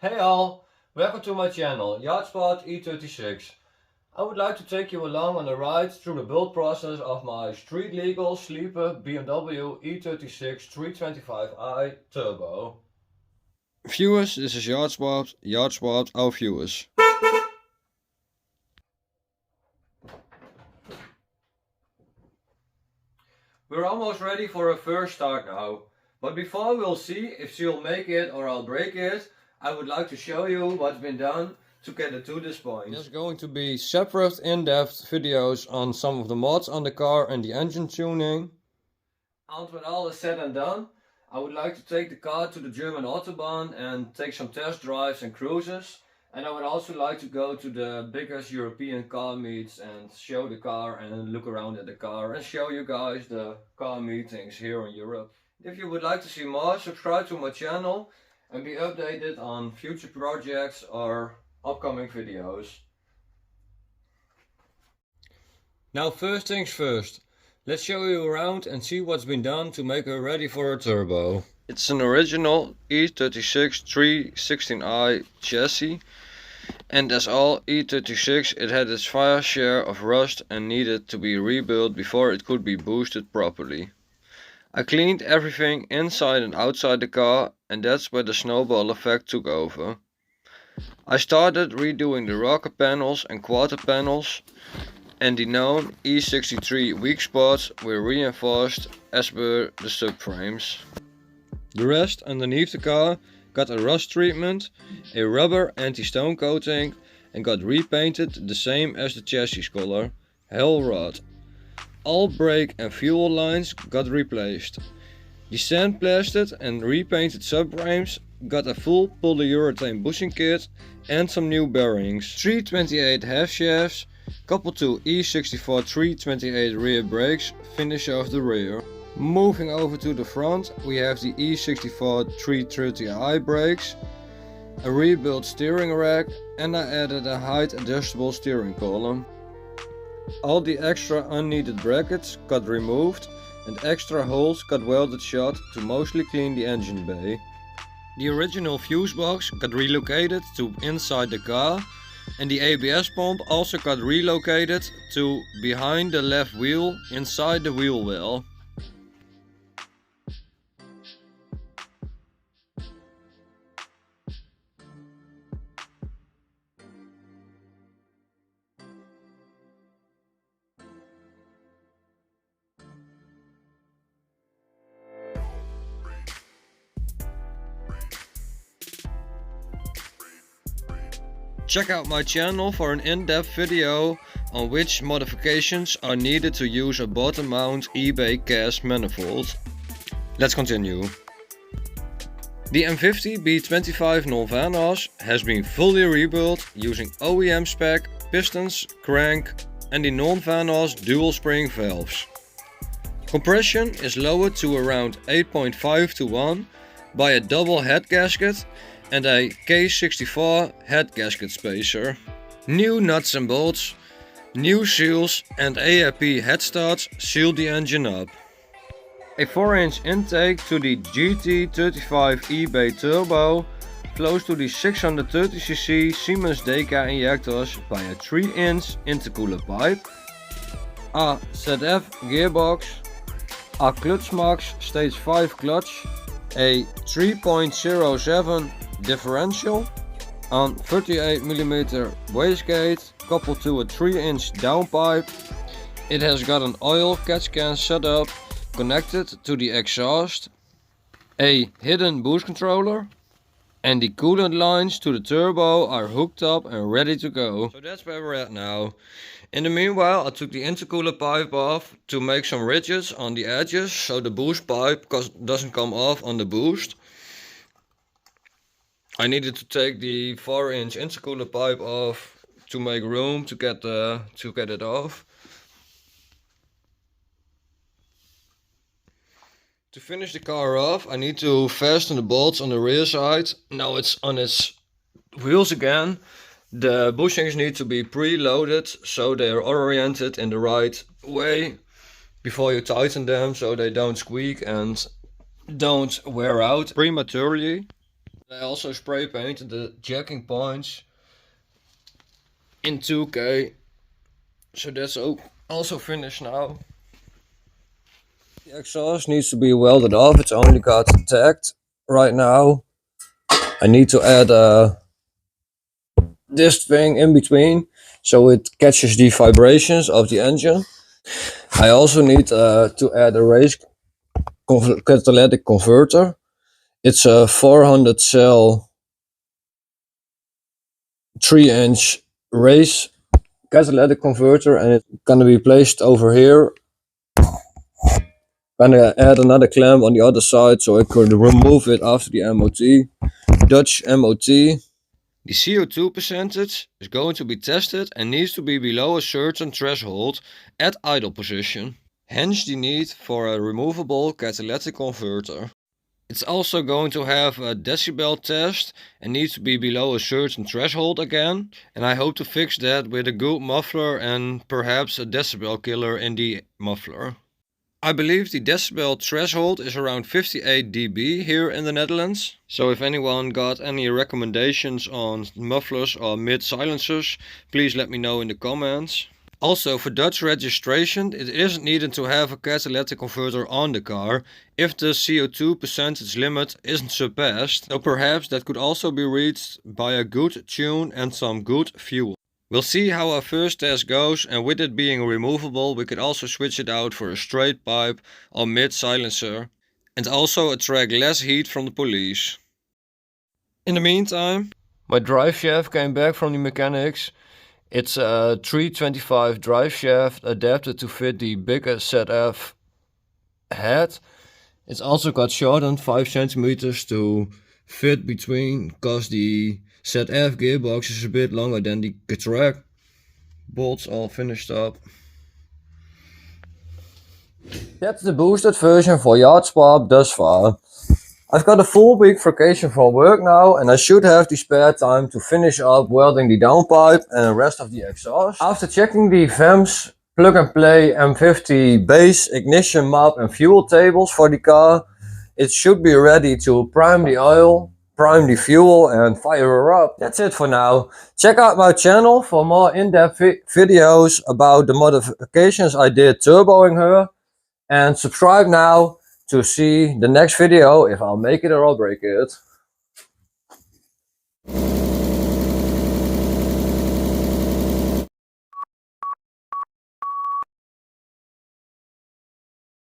Hey all, welcome to my channel, Yardspot E36. I would like to take you along on a ride through the build process of my street legal sleeper BMW E36 325i Turbo. Viewers, this is Yardspot our viewers. We're almost ready for a first start now, but before we'll see if she'll make it or I'll break it, I would like to show you what's been done to get it to this point. There's going to be separate in-depth videos on some of the mods on the car and the engine tuning. And when all is said and done, I would like to take the car to the German Autobahn and take some test drives and cruises. And I would also like to go to the biggest European car meets and show the car and look around at the car and show you guys the car meetings here in Europe. If you would like to see more, subscribe to my channel and be updated on future projects or upcoming videos. Now first things first, let's show you around and see what's been done to make her ready for a turbo. It's an original E36 316i chassis, and as all E36 it had its fair share of rust and needed to be rebuilt before it could be boosted properly. I cleaned everything inside and outside the car, and that's where the snowball effect took over. I started redoing the rocker panels and quarter panels, and the known E63 weak spots were reinforced as were the subframes. The rest underneath the car got a rust treatment, a rubber anti-stone coating, and got repainted the same as the chassis color, hell rod. All brake and fuel lines got replaced. The sandblasted and repainted subframes got a full polyurethane bushing kit and some new bearings. 328 half shafts coupled to E64 328 rear brakes finish off the rear. Moving over to the front, we have the E64 330i brakes, a rebuilt steering rack, and I added a height adjustable steering column. All the extra unneeded brackets got removed and extra holes got welded shut to mostly clean the engine bay. The original fuse box got relocated to inside the car, and the ABS pump also got relocated to behind the left wheel inside the wheel well. Check out my channel for an in-depth video on which modifications are needed to use a bottom mount eBay cast manifold. Let's continue. The M50 B25 non-Vanos has been fully rebuilt using OEM spec pistons, crank and the non-Vanos dual spring valves. Compression is lowered to around 8.5 to 1 by a double head gasket and a K64 head gasket spacer. New nuts and bolts, new seals and AIP head studs seal the engine up. A 4-inch intake to the GT35 eBay Turbo flows to the 630cc Siemens deka injectors by a 3-inch intercooler pipe, a ZF gearbox, a Clutchmax stage 5 clutch, a 3.07 differential, on 38mm wastegate coupled to a 3-inch downpipe. It has got an oil catch can setup connected to the exhaust, a hidden boost controller, and the coolant lines to the turbo are hooked up and ready to go. So that's where we're at now. In the meanwhile, I took the intercooler pipe off to make some ridges on the edges so the boost pipe doesn't come off on the boost. I needed to take the 4-inch intercooler pipe off to make room to get it off. To finish the car off, I need to fasten the bolts on the rear side. Now it's on its wheels again. The bushings need to be preloaded so they are oriented in the right way before you tighten them so they don't squeak and don't wear out prematurely. I also spray painted the jacking points in 2K, so that's also finished now. The exhaust needs to be welded off, it's only got tacked right now. I need to add this thing in between so it catches the vibrations of the engine. I also need to add a race catalytic converter. It's a 400 cell 3-inch race catalytic converter, and it's gonna be placed over here. Gonna add another clamp on the other side so I could remove it after the MOT. Dutch MOT. The CO2 percentage is going to be tested and needs to be below a certain threshold at idle position. Hence the need for a removable catalytic converter. It's also going to have a decibel test and needs to be below a certain threshold again. And I hope to fix that with a good muffler and perhaps a decibel killer in the muffler. I believe the decibel threshold is around 58 dB here in the Netherlands. So if anyone got any recommendations on mufflers or mid silencers, please let me know in the comments. Also, for Dutch registration, it isn't needed to have a catalytic converter on the car if the CO2 percentage limit isn't surpassed. So perhaps that could also be reached by a good tune and some good fuel. We'll see how our first test goes, and with it being removable, we could also switch it out for a straight pipe or mid silencer and also attract less heat from the police. In the meantime, my drive shaft came back from the mechanics. It's a 325 drive shaft adapted to fit the bigger ZF head. It's also got shortened 5 centimeters to fit between, because the ZF gearbox is a bit longer than the track. Bolts all finished up. That's the boosted version for yard swap thus far. I've got a full week vacation from work now, and I should have the spare time to finish up welding the downpipe and the rest of the exhaust. After checking the VAMS plug and play M50 base, ignition map and fuel tables for the car, it should be ready to prime the oil, prime the fuel and fire her up. That's it for now. Check out my channel for more in-depth videos about the modifications I did turboing her, and subscribe now to see the next video if I'll make it or I'll break it.